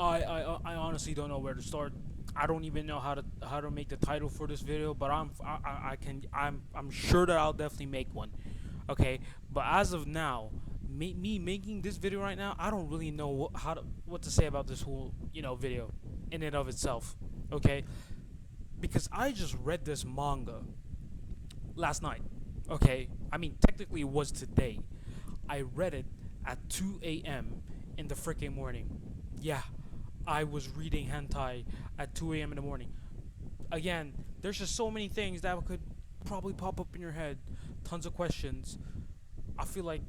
I honestly don't know where to start. I don't even know how to make the title for this video, but I can I'm sure that I'll definitely make one. Okay, but as of now, me making this video right now, I don't really know what to say about this whole video in and of itself. Okay, because I just read this manga last night. Okay, I mean technically it was today. I read it at 2 a.m. in the freaking morning. Yeah, I was reading hentai at 2 a.m. in the morning. Again, there's just so many things that could probably pop up in your head. Tons of questions. I feel like,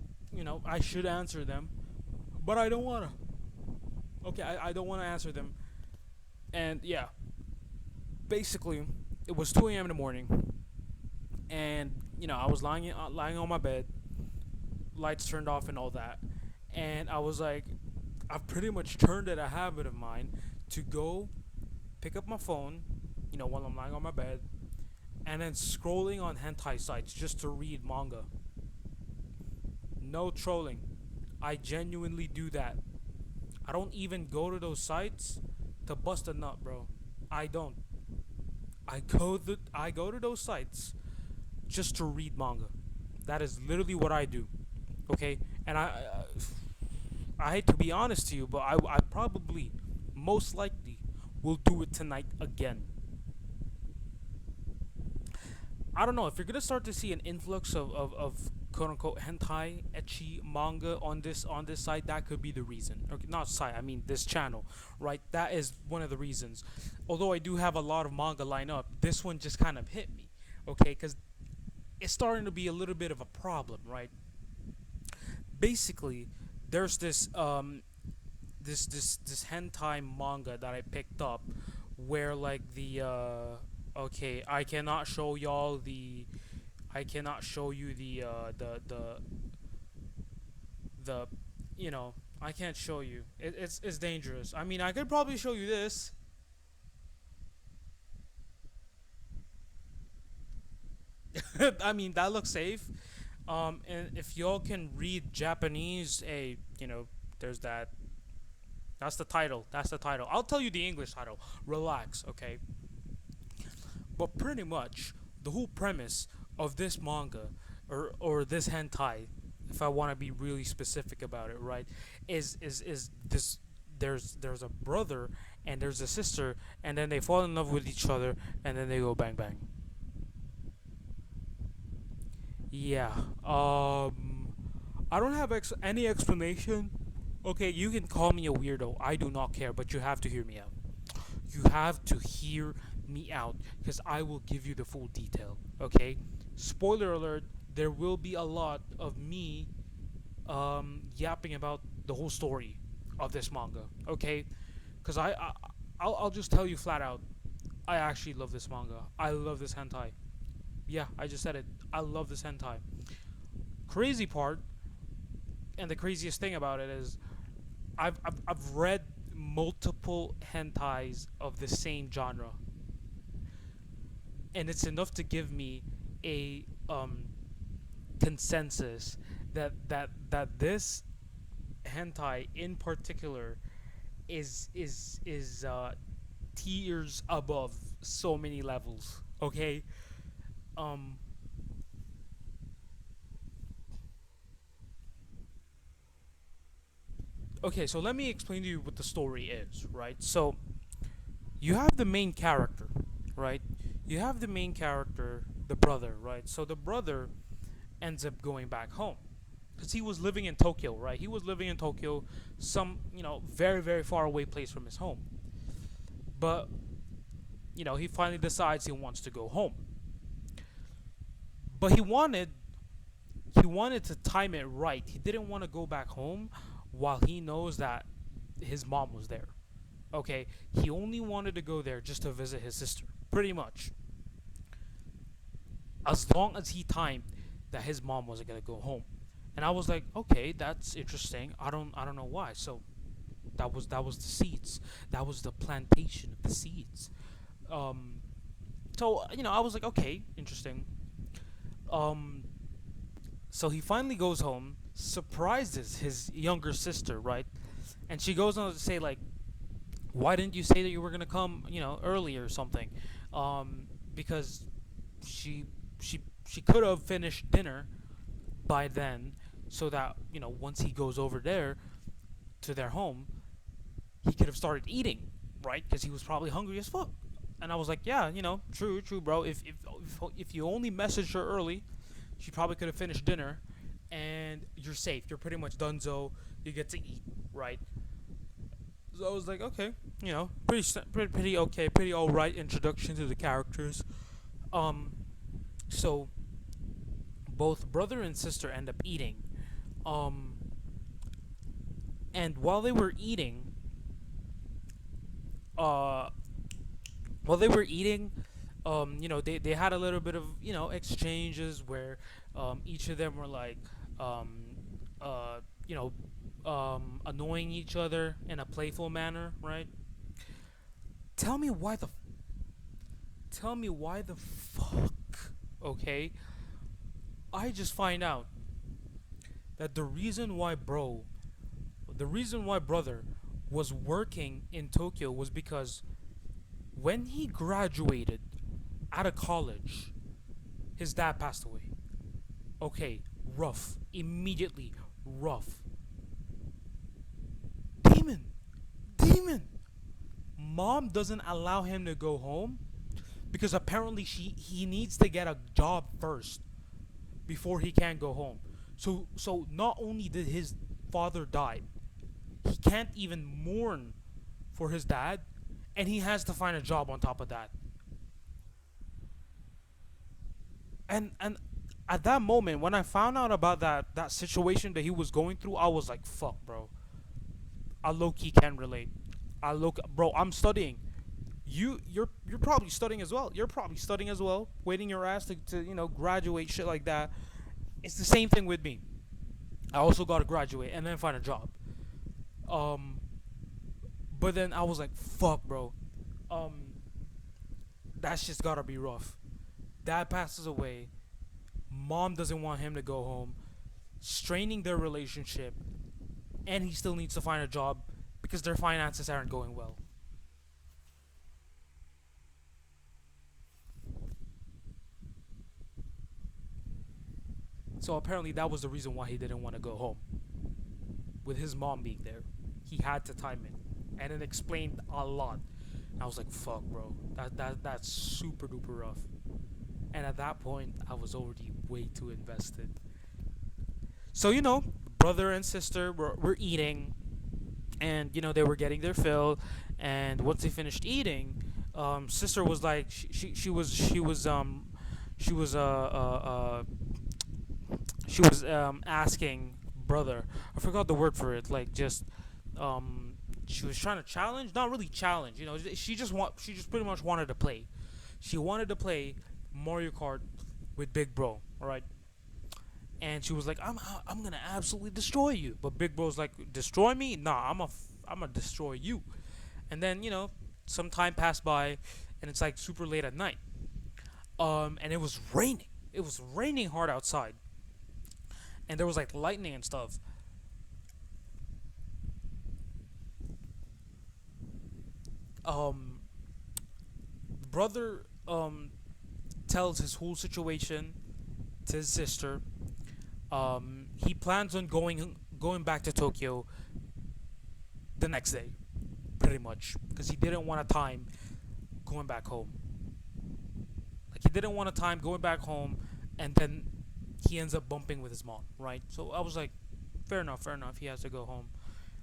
I should answer them, but I don't want to. Okay, I don't want to answer them. And yeah, basically, it was 2 a.m. in the morning, and I was lying on my bed, lights turned off and all that, and I was like, I've pretty much turned it a habit of mine to go pick up my phone, while I'm lying on my bed, and then scrolling on hentai sites just to read manga. No trolling. I genuinely do that. I don't even go to those sites to bust a nut, bro. I don't. I go to those sites just to read manga. That is literally what I do. Okay? And I hate to be honest to you, but I probably most likely will do it tonight again. I don't know if you're gonna start to see an influx of quote unquote hentai etchy manga on this site. That could be the reason. Okay, not site. I mean this channel, right? That is one of the reasons. Although I do have a lot of manga lined up, this one just kind of hit me. Okay, because it's starting to be a little bit of a problem, right? Basically, there's this hentai manga that I picked up where like the okay, I cannot show you the I can't show you. It's dangerous. I mean, I could probably show you this. I mean, that looks safe. And if y'all can read Japanese, there's that. That's the title. That's the title. I'll tell you the English title. Relax, okay? But pretty much the whole premise of this manga or this hentai, if I want to be really specific about it, right, is this there's a brother and there's a sister and then they fall in love with each other and then they go bang bang. Yeah. I don't have any explanation. Okay, you can call me a weirdo. I do not care, but you have to hear me out. You have to hear me out because I will give you the full detail. Okay? Spoiler alert, there will be a lot of me yapping about the whole story of this manga. Okay? Because I'll just tell you flat out, I actually love this manga. I love this hentai. Yeah, I just said it. I love this hentai. Crazy part, and the craziest thing about it is, I've read multiple hentais of the same genre, and it's enough to give me a consensus that this hentai in particular is tiers above so many levels. Okay, um, okay. So let me explain to you what the story is. Right. So you have the main character, right? You have the main character, the brother, right? So the brother ends up going back home because he was living in Tokyo, right? He was living in Tokyo, some very very far away place from his home. But he finally decides he wants to go home. But he wanted to time it right. He didn't want to go back home while he knows that his mom was there. Okay, he only wanted to go there just to visit his sister, pretty much. As long as he timed that his mom wasn't gonna go home, and I was like, okay, that's interesting. I don't know why. So that was the seeds. That was the plantation of the seeds. Um, so I was like, okay, interesting. Um, so he finally goes home, surprises his younger sister, right? And she goes on to say like, Why didn't you say that you were gonna come, early or something? Because she she she could have finished dinner by then, so that once he goes over there to their home, he could have started eating, right? Because he was probably hungry as fuck. And I was like, yeah, true, true, bro. If you only messaged her early, she probably could have finished dinner, and you're safe. You're pretty much donezo. You get to eat, right? So I was like, okay, pretty okay, pretty all right introduction to the characters. Um, so both brother and sister end up eating. Um, and uh, while they were eating, they had a little bit of exchanges where each of them were like, um, uh, you know, annoying each other in a playful manner, right? Tell me why the tell me why the fuck, okay? I just find out that the reason why brother was working in Tokyo was because when he graduated out of college, his dad passed away. Okay, rough. Immediately rough. Demon! Demon! Mom doesn't allow him to go home because apparently he needs to get a job first before he can go home. So not only did his father die, he can't even mourn for his dad, and he has to find a job on top of that. And at that moment when I found out about that situation that he was going through, I was like, fuck, bro. I low key can relate. Bro, I'm studying. You're probably studying as well. You're probably studying as well, waiting your ass to graduate, shit like that. It's the same thing with me. I also got to graduate and then find a job. Um, but then I was like, fuck, bro. Um, that's just gotta be rough. Dad passes away. Mom doesn't want him to go home, straining their relationship, and he still needs to find a job because their finances aren't going well. So apparently that was the reason why he didn't want to go home. With his mom being there, he had to time it, and it explained a lot. And I was like, "Fuck, bro, that's super duper rough." And at that point, I was already way too invested. So brother and sister were eating, and they were getting their fill. And once they finished eating, sister was like, she was asking brother. I forgot the word for it. Like just she was trying to challenge, not really challenge. She just pretty much wanted to play. She wanted to play Mario Kart with Big Bro. All right. And she was like, I'm gonna absolutely destroy you. But Big Bro's like, destroy me? Nah, I'm gonna destroy you. And then some time passed by, and it's like super late at night. And it was raining. It was raining hard outside, and there was like lightning and stuff. Um, brother tells his whole situation to his sister. He plans on going back to Tokyo the next day, pretty much, because he didn't want a time going back home. Like he didn't want a time going back home, and then he ends up bumping with his mom, right? So I was like, fair enough, fair enough. He has to go home,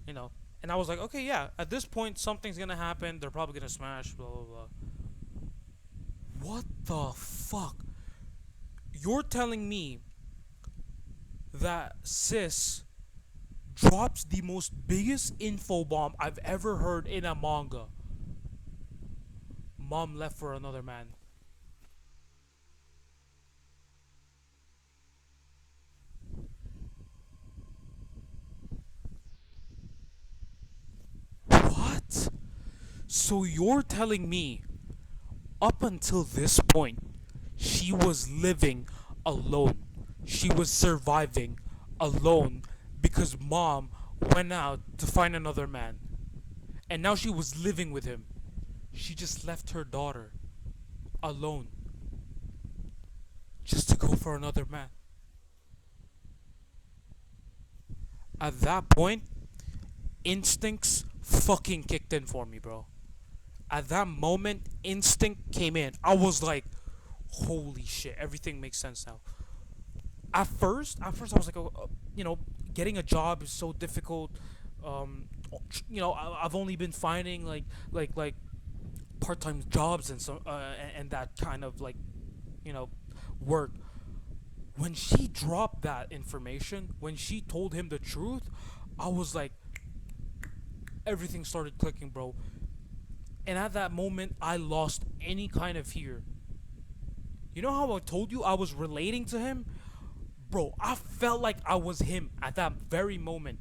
you know. And I was like, okay, yeah. At this point, something's gonna happen. They're probably gonna smash. Blah blah blah. What the fuck? You're telling me that sis drops the most biggest info bomb I've ever heard in a manga. Mom left for another man. What? So you're telling me up until this point, she was living alone. She was surviving alone because mom went out to find another man. And now she was living with him. She just left her daughter alone just to go for another man. At that point, instincts fucking kicked in for me, bro. At that moment, instinct came in. I was like, holy shit, everything makes sense now. At first I was like, oh, getting a job is so difficult. Um, I've only been finding like part-time jobs and so and that kind of like, you know, work. When she dropped that information, when she told him the truth, I was like, everything started clicking, bro. And at that moment, I lost any kind of fear. You know how I told you I was relating to him? Bro, I felt like I was him at that very moment.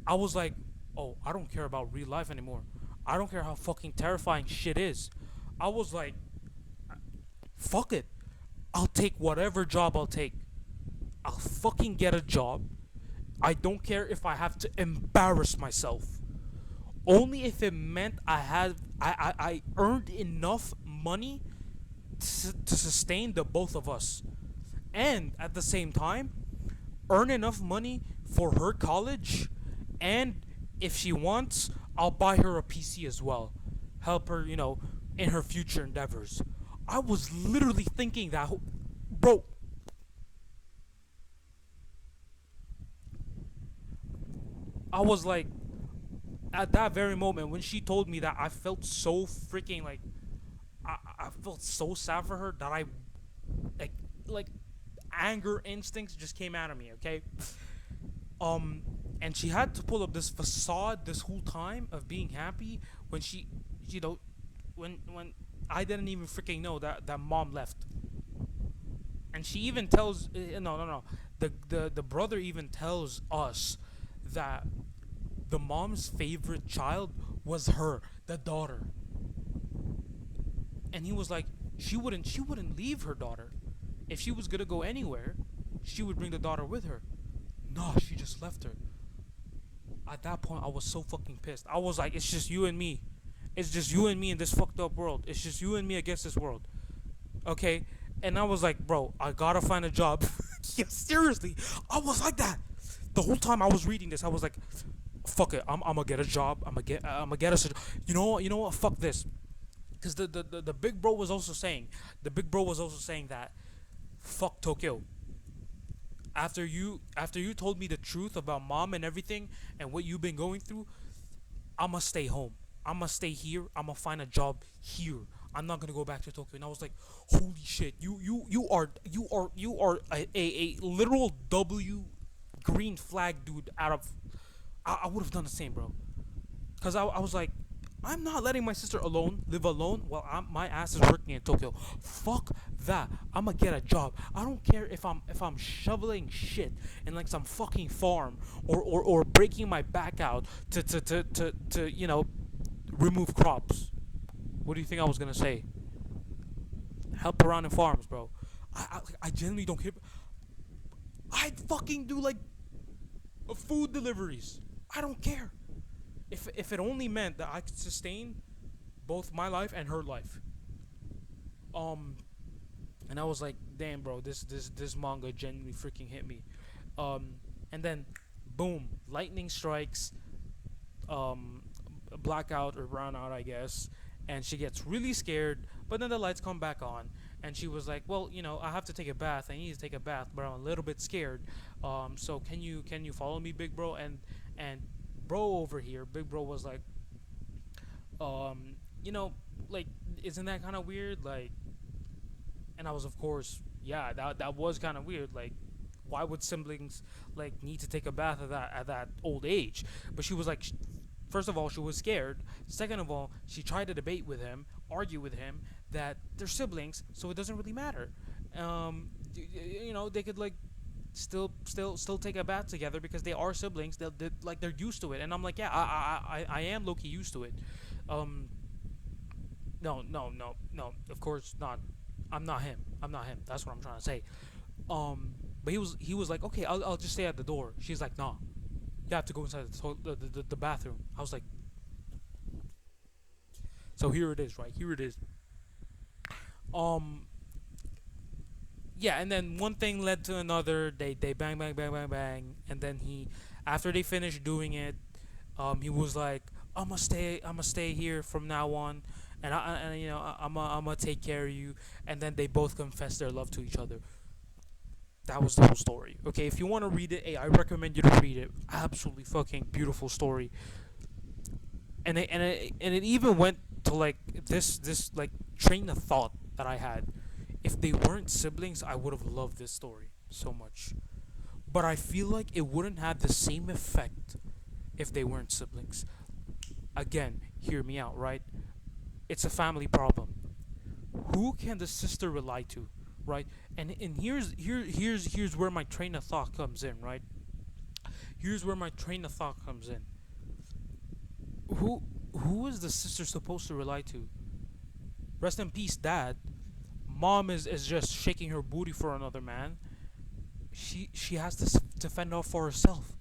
I was like, oh, I don't care about real life anymore. I don't care how fucking terrifying shit is. I was like, fuck it. I'll take whatever job I'll take. I'll fucking get a job. I don't care if I have to embarrass myself. Only if it meant I earned enough money to sustain the both of us. And at the same time, earn enough money for her college, and if she wants, I'll buy her a PC as well. Help her, in her future endeavors. I was literally thinking that, bro. I was like, at that very moment when she told me that, I felt so freaking like, I felt so sad for her that I, like, like anger instincts just came out of me. Okay, um, and she had to pull up this facade this whole time of being happy when she, you know, when I didn't even freaking know that mom left. And she even tells, no, the brother even tells us that the mom's favorite child was her, the daughter. And he was like, she wouldn't leave her daughter. If she was gonna go anywhere, she would bring the daughter with her. Nah, she just left her. At that point, I was so fucking pissed. I was like, it's just you and me. It's just you and me in this fucked up world. It's just you and me against this world. Okay? And I was like, bro, I gotta find a job. Yeah, seriously. I was like that. The whole time I was reading this, I was like, fuck it. I'm gonna get a job. I'm gonna get us a, you know what? Fuck this. Because the big bro was also saying, that fuck Tokyo. After you told me the truth about mom and everything and what you've been going through, I'ma stay home. I'ma stay here. I'ma find a job here. I'm not gonna go back to Tokyo. And I was like, holy shit, you are a literal W green flag dude out of, I would have done the same, bro. Cause I was like, I'm not letting my sister live alone while my ass is working in Tokyo. Fuck that. I'ma get a job. I don't care if I'm shoveling shit in like some fucking farm, or breaking my back out to remove crops. What do you think I was gonna say? Help around in farms, bro. I genuinely don't care. I'd fucking do like food deliveries. I don't care. If it only meant that I could sustain both my life and her life. Um, and I was like, damn, bro, this manga genuinely freaking hit me. Um, and then, boom, lightning strikes. Um, blackout or brownout, I guess, and she gets really scared. But then the lights come back on, and she was like, well, I have to take a bath. I need to take a bath, but I'm a little bit scared. So can you follow me, big bro? And bro over here, big bro was like, um, you know, like, isn't that kind of weird? Like, and I was, of course, yeah, that was kind of weird. Like, why would siblings like need to take a bath at that old age? But she was like, first of all, she was scared. Second of all, she tried to debate with him, argue with him that they're siblings, so it doesn't really matter. They could like still take a bath together because they are siblings. They're used to it, and I'm like, yeah, I am low key used to it. Um, no, no, no, no. Of course not. I'm not him. I'm not him. That's what I'm trying to say. But he was like, okay, I'll just stay at the door. She's like, nah, you have to go inside the bathroom. I was like, So here it is, right? Here it is. Um, yeah, and then one thing led to another. They bang bang bang bang bang, and then he, after they finished doing it, he was like, I'm gonna stay here from now on, and I'm gonna take care of you. And then they both confessed their love to each other. That was the whole story. Okay, if you want to read it, hey, I recommend you to read it. Absolutely fucking beautiful story. And it even went to like this like train of thought that I had. If they weren't siblings, I would have loved this story so much. But I feel like it wouldn't have the same effect if they weren't siblings. Again, hear me out, right? It's a family problem. Who can the sister rely to, right? And here's where my train of thought comes in, right? Here's where my train of thought comes in. Who who is the sister supposed to rely to? Rest in peace, dad. Mom is just shaking her booty for another man. She has to fend off for herself.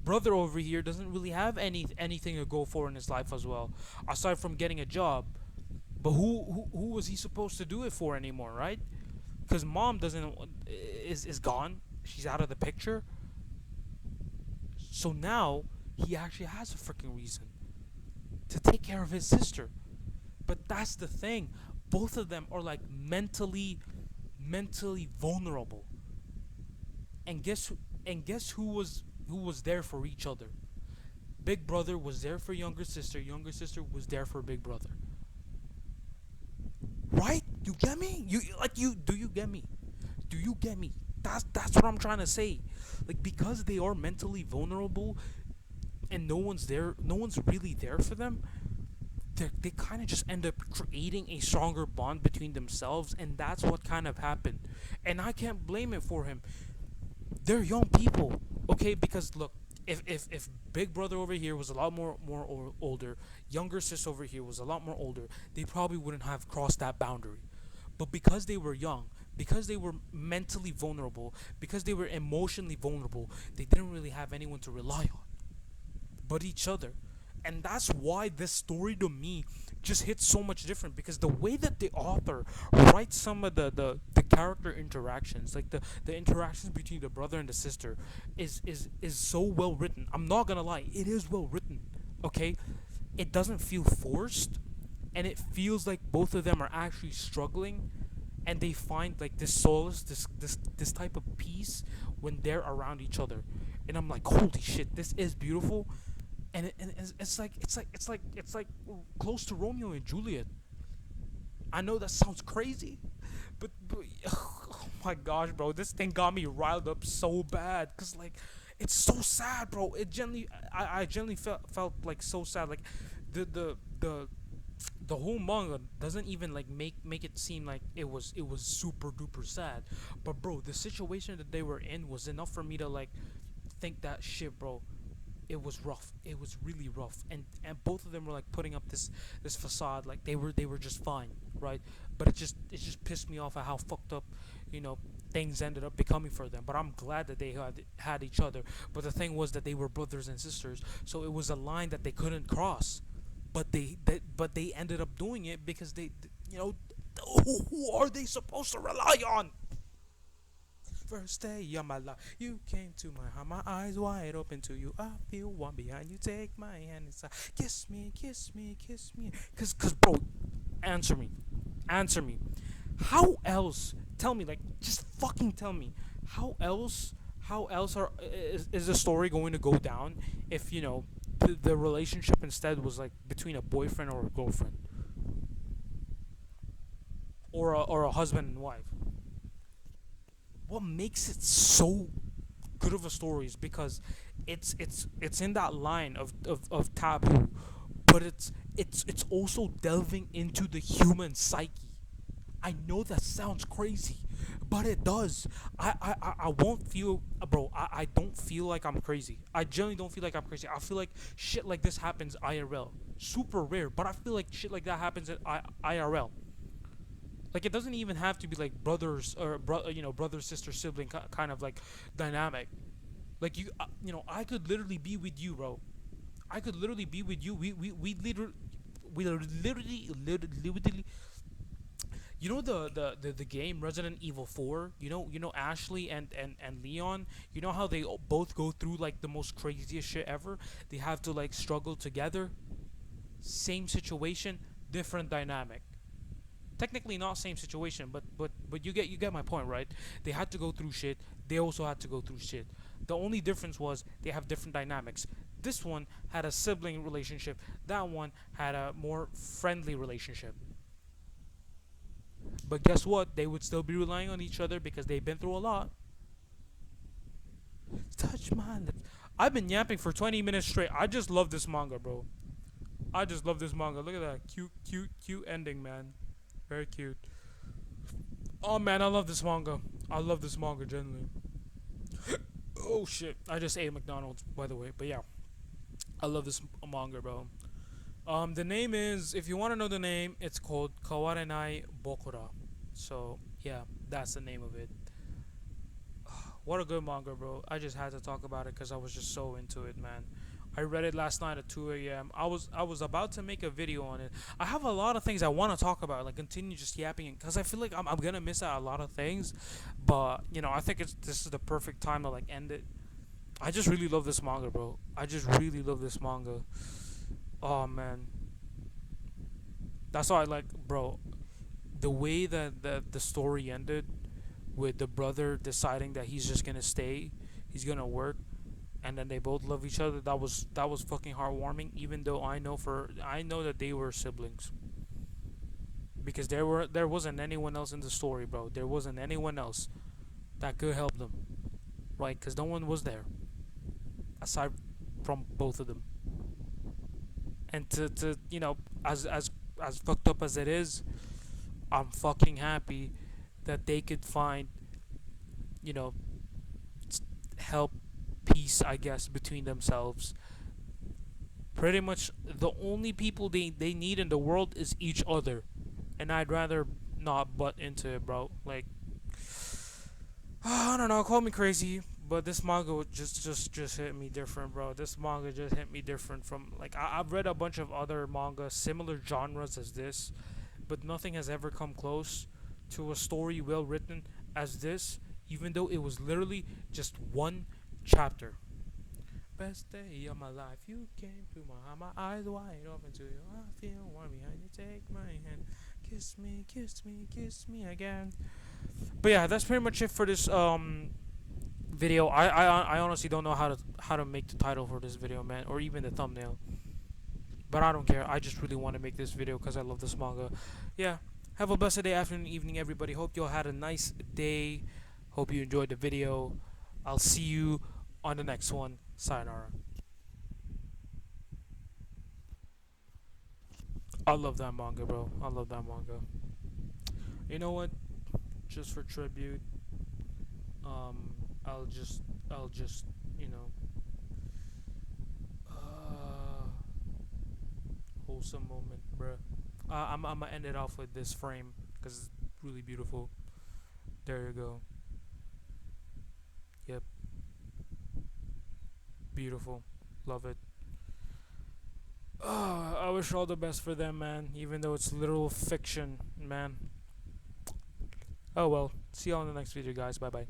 Brother over here doesn't really have anything to go for in his life as well, aside from getting a job. But who was he supposed to do it for anymore, right? Because mom doesn't is gone. She's out of the picture. So now he actually has a freaking reason to take care of his sister. But that's the thing. Both of them are like mentally vulnerable. And guess who was there for each other? Big brother was there for younger sister. Younger sister was there for big brother. Right? You get me? You do you get me? Do you get me? That's what I'm trying to say. Like because they are mentally vulnerable and no one's really there for them. They kind of just end up creating a stronger bond between themselves, and that's what kind of happened. And I can't blame it for him. They're young people, okay? Because look, if big brother over here was a lot older, younger sis over here was a lot more older, they probably wouldn't have crossed that boundary. But because they were young, because they were mentally vulnerable, because they were emotionally vulnerable, they didn't really have anyone to rely on but each other. And that's why this story to me just hits so much different because the way that the author writes some of the character interactions, like the interactions between the brother and the sister, is so well written. I'm not gonna lie, it is well written. Okay? It doesn't feel forced and it feels like both of them are actually struggling and they find like this solace, this type of peace when they're around each other. And I'm like, holy shit, this is beautiful and it's like close to Romeo and Juliet. I know that sounds crazy, but oh my gosh, bro, this thing got me riled up so bad because like it's so sad, bro. I genuinely felt like so sad. Like the the the the whole manga doesn't even like make it seem like it was super duper sad, but bro, the situation that they were in was enough for me to like think that shit, bro. It was rough. It was really rough, and both of them were like putting up this facade, like they were just fine, right? But it just pissed me off at how fucked up, you know, things ended up becoming for them. But I'm glad that they had each other. But the thing was that they were brothers and sisters, so it was a line that they couldn't cross. But they ended up doing it because you know, who are they supposed to rely on? First day of my life, you came to my heart, my eyes wide open to you. I feel one behind you. Take my hand inside, kiss me, kiss me, kiss me. Cause, bro, answer me, answer me. How else? Tell me, like, just fucking tell me. How else? How else is the story going to go down if you know the relationship instead was like between a boyfriend or a girlfriend or a husband and wife? What makes it so good of a story is because it's in that line of taboo, but it's also delving into the human psyche. I know that sounds crazy, but it does. I won't feel, bro. I don't feel like I'm crazy. I generally don't feel like I'm crazy. I feel like shit like this happens IRL. Super rare, but I feel like shit like that happens at IRL. Like it doesn't even have to be like brothers or brother sister sibling kind of like dynamic. Like I could literally be with you, bro. I could literally be with you. We literally we literally, you know the game Resident Evil 4. You know Ashley and Leon. You know how they both go through like the most craziest shit ever. They have to like struggle together. Same situation, different dynamic. Technically not same situation, but you get my point, right? They had to go through shit. They also had to go through shit. The only difference was they have different dynamics. This one had a sibling relationship. That one had a more friendly relationship. But guess what? They would still be relying on each other because they've been through a lot. Touch my lips. I've been yapping for 20 minutes straight. I just love this manga, bro. I just love this manga. Look at that cute, cute, cute ending, man. Very cute. Oh man, I love this manga. I love this manga genuinely. Oh shit! I just ate McDonald's, by the way. But yeah, I love this manga, bro. The name is, if you want to know the name, it's called Kawarenai Bokura. So yeah, that's the name of it. What a good manga, bro. I just had to talk about it because I was just so into it, man. I read it last night at 2 a.m. I was about to make a video on it. I have a lot of things I want to talk about, like continue just yapping, because I feel like I'm gonna miss out a lot of things. But I think this is the perfect time to like end it. I just really love this manga, bro. I just really love this manga. Oh man, that's why I like, bro. The way that the story ended, with the brother deciding that he's just gonna stay, he's gonna work, and then they both love each other. That was fucking heartwarming. Even though I know that they were siblings, because there wasn't anyone else in the story, bro. There wasn't anyone else that could help them, right? Because no one was there aside from both of them. And to as fucked up as it is, I'm fucking happy that they could find, you know help, peace, I guess, between themselves. Pretty much the only people they need in the world is each other, and I'd rather not butt into it, bro. Like, I don't know, call me crazy, but this manga just hit me different, bro. This manga just hit me different from, like, I've read a bunch of other manga similar genres as this, but nothing has ever come close to a story well written as this, even though it was literally just one chapter. Best day of my life, you came to my eyes wide open to you. I feel warm behind you. Take my hand, kiss me, kiss me, kiss me again. But yeah, that's pretty much it for this video. I honestly don't know how to make the title for this video, man, or even the thumbnail. But I don't care. I just really want to make this video because I love this manga. Yeah. Have a blessed day, afternoon, evening, everybody. Hope you all had a nice day. Hope you enjoyed the video. I'll see you on the next one. Sayonara. I love that manga, bro. I love that manga. You know what? Just for tribute, um, I'll just, you know, uh, wholesome moment, bruh. I'm gonna end it off with this frame because it's really beautiful. There you go. Yep, beautiful. Love it. I wish all the best for them, man. Even though it's literal fiction, man. Oh well. See you on the next video, guys. Bye bye.